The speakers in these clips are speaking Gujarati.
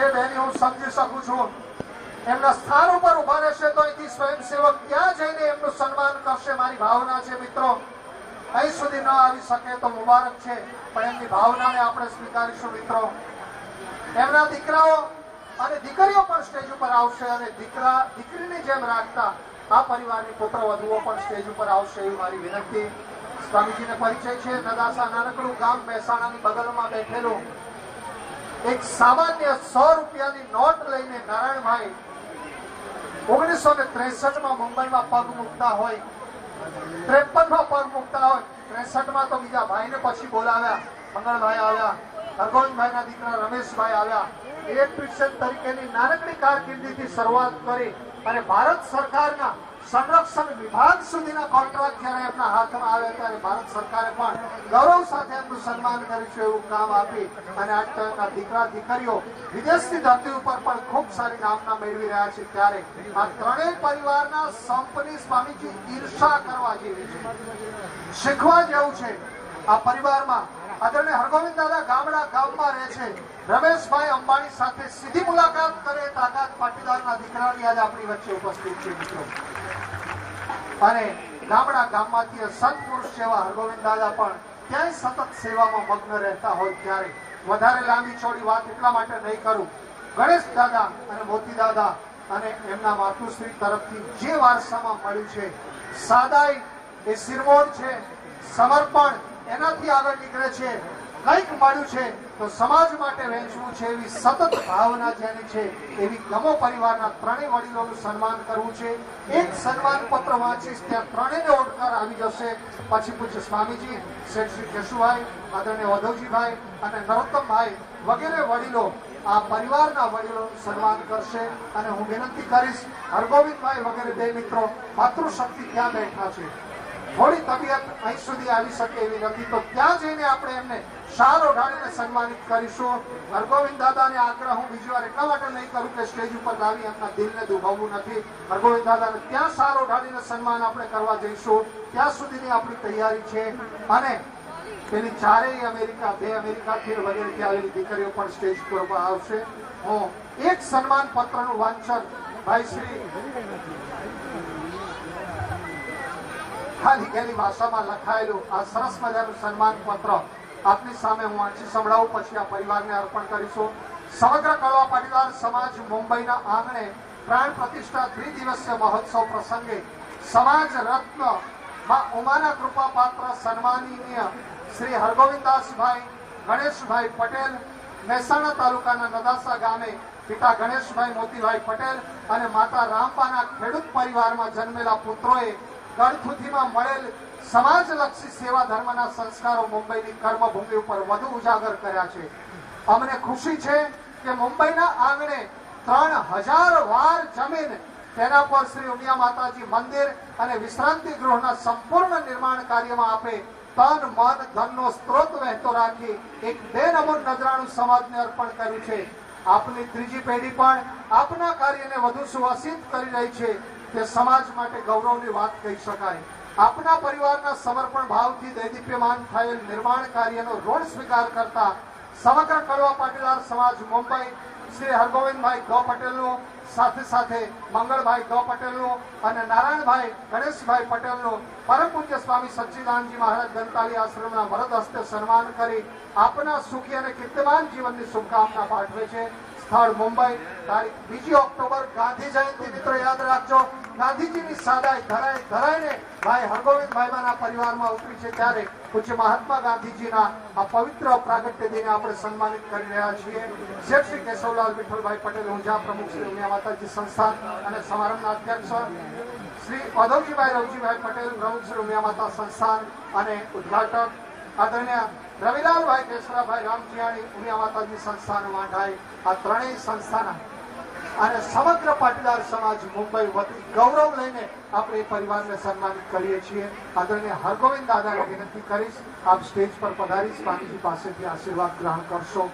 હું સમજી શકું છું એમના સ્થાન ઉપર ઉભા રહેશે તો અહીંથી સ્વયંસેવક ત્યાં જઈને એમનું સન્માન કરશે. મારી ભાવના છે મિત્રો, અહીં સુધી ન આવી શકે તો મુબારક છે, પણ એમની ભાવનાને આપણે સ્વીકારીશું મિત્રો. એમના દીકરાઓ અને દીકરીઓ પણ સ્ટેજ ઉપર આવશે અને દીકરીની જેમ રાખતા આ પરિવારની પુત્ર વધુઓ પણ સ્ટેજ ઉપર આવશે એવી મારી વિનંતી. સ્વામીજીને પરિચય છે. નદાસા નાનકડું ગામ મહેસાણાની બગલમાં બેઠેલું એક સામાન્ય 100 રૂપિયાની નોટ લઈને નારાયણભાઈ 1963 મુંબઈમાં પગ મૂકતા હોય, 53 પગ મૂકતા હોય, 63 તો બીજા ભાઈને પછી બોલાવ્યા. મંગળભાઈ આવ્યા, હરગોવિંદભાઈના દીકરા રમેશભાઈ આવ્યા. ઇલેક્ટ્રિશિયન તરીકેની નાનકડી કારકિર્દીથી શરૂઆત કરી અને ભારત સરકારના સંરક્ષણ વિભાગ સુધીના કોન્ટ્રાક્ટ જ્યારે એમના હાથમાં આવ્યા ત્યારે ભારત સરકારે પણ ગૌરવ સાથે એમનું સન્માન કરીશું એવું કામ આપી અને આજના દીકરા દીકરીઓ વિદેશની ધરતી ઉપર પણ ખૂબ સારી નામના મેળવી રહ્યા છે. ત્યારે આ ત્રણેય પરિવારના સંપની સ્વામીજી ઈર્ષા કરવા જેવી છે, શીખવા જેવું છે. આ પરિવારમાં આદરણીય હરગોવિંદ દાદા ગામમાં રહે છે. રમેશભાઈ અંબાણી સાથે સીધી મુલાકાત કરે તાકાત પાટીદારના દીકરાની આજે આપણી વચ્ચે ઉપસ્થિત છે મિત્રો. અને ગામમાંથી સત્પુરુષ સેવા હરગોવિંદ દાદા પણ ક્યાંય સતત સેવામાં મગ્ન રહેતા હોય ત્યારે વધારે લાંબી ચોડી વાત એટલા માટે નહીં કરું. ગણેશ દાદા અને મોતી દાદા અને એમના માતુશ્રી તરફથી જે વારસામાં મળ્યું છે, સાદાઈ એ શિરમોર છે, સમર્પણ એનાથી આગળ નીકળે છે. કંઈક મળ્યું છે તો સમાજ માટે વહેંચવું છે એવી સતત ભાવના જેની છે એવી ગમો પરિવારના ત્રણેય વડીલોનું સન્માન કરવું છે. એક સન્માન પત્ર વાંચીશ ત્યાં ત્રણેયને ઓળખાણ આવી જશે. પછી પૂછ્ય સ્વામીજી, શેઠ શ્રી કેશુભાઈ, આદરણીય વધવજીભાઈ અને નરોત્તમભાઈ વગેરે વડીલો આ પરિવારના વડીલોનું સન્માન કરશે. અને હું વિનંતી કરીશ હરગોવિંદભાઈ વગેરે બે મિત્રો માતૃશક્તિ ત્યાં બેઠા છે, થોડી તબિયત અહીં સુધી આવી શકે એવી નથી તો ત્યાં જઈને આપણે એમને શાલ ઓઢાડીને સન્માનિત કરીશું. હરગોવિંદ દાદાને આગ્રહ હું બીજી વાર એટલા માટે નહીં કરું કે સ્ટેજ ઉપર લાવી એમના દિલને દુભાવવું નથી. હરગોવિંદ દાદાને ત્યાં શાલ ઓઢાડીને સન્માન આપણે કરવા જઈશું. ત્યાં સુધીની આપણી તૈયારી છે. અને પેલી ચારેય અમેરિકા, 2 અમેરિકાથી વગેરેથી આવેલી દીકરીઓ પણ સ્ટેજ પર આવશે. હું એક સન્માન પત્રનું વાંચન ભાઈ શ્રી ખાલી ગેલી ભાષામાં લખાયેલું આ સરસ મજાનું સન્માન પત્ર આપની સામે હું વાંચી સંભળાવું, પછી આ પરિવારને અર્પણ કરીશું. સમગ્ર કડવા પાટીદાર સમાજ મુંબઈના આંગણે પ્રાણ પ્રતિષ્ઠા ત્રિદિવસીય મહોત્સવ પ્રસંગે સમાજ રત્ન માં ઉમાના કૃપા પાત્ર સન્માનીય શ્રી હરગોવિંદાસભાઈ ગણેશભાઈ પટેલ, મહેસાણા તાલુકાના નદાસા ગામે પિતા ગણેશભાઈ મોતીભાઈ પટેલ અને માતા રામબાના ખેડૂત પરિવારમાં જન્મેલા પુત્રોએ ગળથુથીમાં મળેલ સમાજલક્ષી સેવા ધર્મના સંસ્કારો મુંબઈની કર્મભૂમિ ઉપર વધુ ઉજાગર કર્યા છે. અમને ખુશી છે કે મુંબઈના આંગણે 3000 વાર જમીન, તેના પર શ્રી ઉમિયા માતાજી મંદિર અને વિશ્રાંતિ ગૃહના સંપૂર્ણ નિર્માણ કાર્યમાં આપે તન મન ધનનો સ્ત્રોત વહેતો રાખી એક બેનમૂન નજરાણું સમાજને અર્પણ કર્યું છે. આપની ત્રીજી પેઢી પણ આપના કાર્યને વધુ સુવાસિત કરી રહી છે તે સમાજ માટે ગૌરવની વાત કહી શકાય. આપના પરિવારના સમર્પણ ભાવથી દૈદીપ્યમાન થયેલ નિર્માણ કાર્યનો ઋણ સ્વીકાર કરતા સમગ્ર કડવા પાટીદાર સમાજ મુંબઈ શ્રી હરગોવિંદભાઈ ગ પટેલનું, સાથે સાથે મંગળભાઈ ગ પટેલનું અને નારાયણભાઈ ગણેશભાઈ પટેલનું પરમ પૂજ્ય સ્વામી સચ્ચિદાનંદજી મહારાજ ગંતાલી આશ્રમના વરદ હસ્તે સન્માન કરી આપના સુખી અને કીર્તિમાન જીવનની શુભકામના પાઠવે છે. સ્થળ મુંબઈ, તારીખ 2 ઓક્ટોબર ગાંધી જયંતિ. મિત્રો યાદ રાખજો, ગાંધીજીની સાદાઈ ધરાઈને ભાઈ હરગોવિંદભાઈના પરિવારમાં ઉતરી છે ત્યારે પૂજ્ય મહાત્મા ગાંધીજીના આ પવિત્ર પ્રાગટ્ય દિને આપણે સન્માનિત કરી રહ્યા છીએ. શેઠ શ્રી કેશવલાલ વિઠ્ઠલભાઈ પટેલ ઊંઝા પ્રમુખ શ્રી ઉમિયા માતાજી સંસ્થાન અને સમારંભના અધ્યક્ષ શ્રી વધવજીભાઈ રવજીભાઈ પટેલ પ્રમુખ શ્રી ઉમિયા માતા સંસ્થાન અને ઉદ્ઘાટક આદરણીય રવિલાલભાઈ કેશરાભાઈ રામજીયાણી ઉમિયા માતાજી સંસ્થાન વાંઢાઈ, આ ત્રણેય સંસ્થાના અને સમગ્ર પાટીદાર સમાજ મુંબઈ વતી ગૌરવ લઈને આપણે પરિવારને સન્માનિત કરીએ છીએ. આદરણીય હરગોવિંદ દાદાને વિનંતી કરીશ આપ સ્ટેજ પર પધારી સ્વામીજી પાસેથી આશીર્વાદ ગ્રહણ કરશો.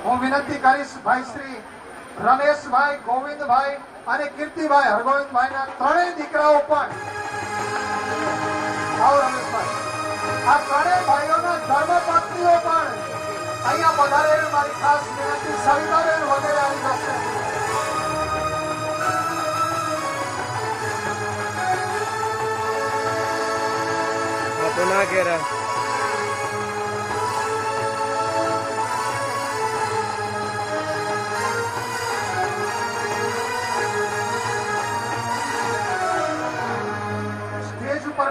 હું વિનંતી કરીશ ભાઈ શ્રી રમેશભાઈ, ગોવિંદભાઈ અને કીર્તિભાઈ હરગોવિંદભાઈના ત્રણેય દીકરાઓ પણ આવો રમેશભાઈ, આ ત્રણેય ભાઈઓના ધર્મપત્નીઓ પણ અહીંયા પધારે. મારી ખાસ વિનંતી સવિતાબેન વગેરે આવી જશે. ના કેરા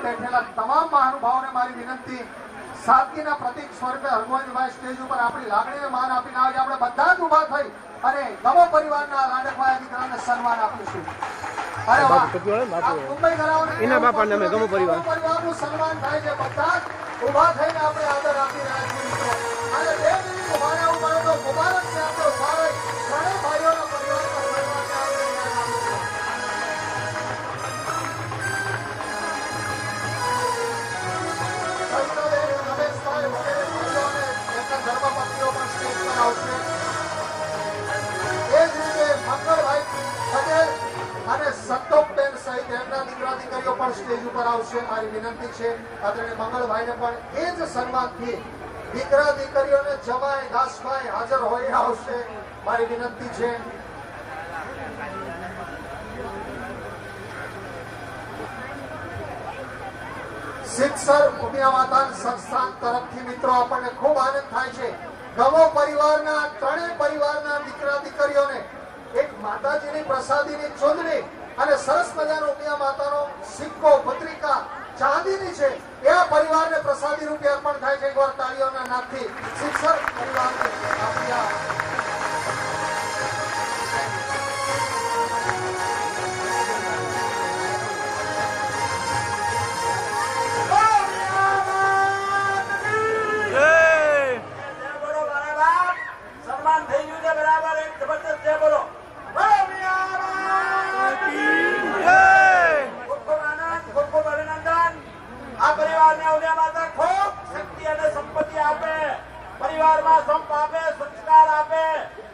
બેઠેલા તમામ મહાનુભાવોને મારી વિનંતી, સાદગીના પ્રતીક સ્વરૂપે હરગોવિંદભાઈ સ્ટેજ ઉપર આપણી લાગણીને માન આપીને આવે. આપણે બધા જ ઉભા થઈ અને ગમો પરિવારના લાડકવાયા દીકરાને સન્માન આપીશું. અરે વાહ, મુંબઈ કરાવને એના બાપાને અમે ગમો પરિવારનું સન્માન થાય છે. બધા જ ઉભા થઈને આપણે આદર આપી રહ્યા છીએ મિત્રો. અને 2 મિનિટ ઉભા રહેવું પડે તો મુબારક છે. આપણે ઉભા રહી ત્રણેય ભાઈઓના પરિવારના સન્માનને આપણે જ્ઞાન આપીશું. ધર્મપત્નીઓ પણ સ્ટેજ પર આવશે. એ જ રીતે મંગળભાઈ પટેલ અને સંતોષબેન સહિત એમના દીકરા દીકરીઓ પણ સ્ટેજ ઉપર આવશે. મારી વિનંતી છે આદરણીય મંગળભાઈને પણ એ જ સન્માનથી દીકરા દીકરીઓને જમાઈ દાસભાઈ હાજર હોય આવશે. મારી વિનંતી છે. શિક્ષર ઉમિયા માતા સંસ્થાન તરફથી મિત્રો આપણને ખૂબ આનંદ થાય છે. ગમો પરિવારના ત્રણેય પરિવારના દીકરા દીકરીઓને એક માતાજીની પ્રસાદીની ચૂંદડી અને સરસ મજાનો ઉમિયા માતાનો સિક્કો પત્રિકા ચાંદીની છે એ આ પરિવારને પ્રસાદી રૂપે અર્પણ થાય છે. એકવાર તાળીઓના નાદથી શિક્ષર પરિવારને આપ્યા. પરિવારમાં સંપ આપે, સંસ્કાર આપે,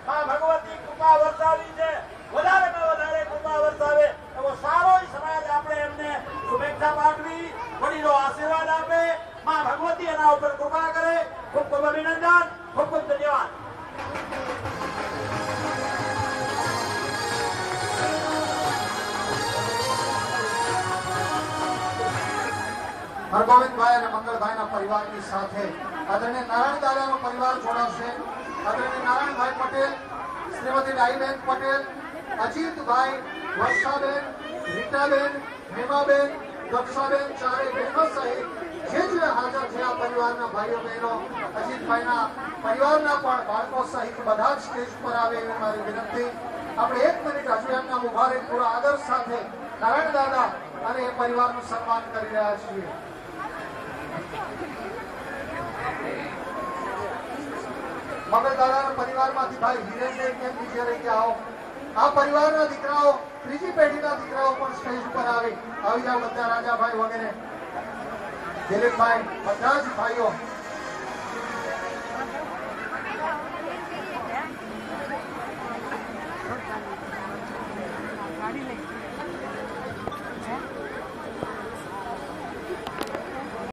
માં ભગવતી કૃપા વરસાવી છે. વધારેમાં વધારે કૃપા વરસાવે એવો સારો સમાજ આપણે એમને શુભેચ્છા પાઠવી, વડીલો આશીર્વાદ આપે, માં ભગવતી એના ઉપર કૃપા કરે. ખૂબ ખૂબ અભિનંદન, ખૂબ ખૂબ ધન્યવાદ. હરગોવિંદભાઈ અને મંગળભાઈના પરિવારની સાથે આદરણીય નારાયણ દાદાનો પરિવાર જોડાશે. આદરણીય નારાયણભાઈ પટેલ, શ્રીમતી ડાઈબેન પટેલ, અજીતભાઈ, વર્ષાબેન, રીટાબેન, હેમાબેન, દક્ષાબેન, ચારે બહેનો સહિત જે હાજર છે આ પરિવારના ભાઈઓ બહેનો, અજીતભાઈના પરિવારના પણ બાળકો સહિત બધા જ સ્ટેજ પર આવે એવી મારી વિનંતી. આપણે 1 મિનિટ હજુ એમના ઉભા રહી પૂરા આદર સાથે નારાયણ દાદા અને એ પરિવારનું સન્માન કરી રહ્યા છીએ. મંગળદાદાના પરિવારમાંથી ભાઈ હિરેનભાઈ કેમ નીચે રહી ગયા આવો. આ પરિવારના દીકરાઓ, ત્રીજી પેઢીના દીકરાઓ પણ સ્ટેજ ઉપર આવી જાવ બધા, રાજાભાઈ વગેરે, દિલીપભાઈ, બધા જ ભાઈઓ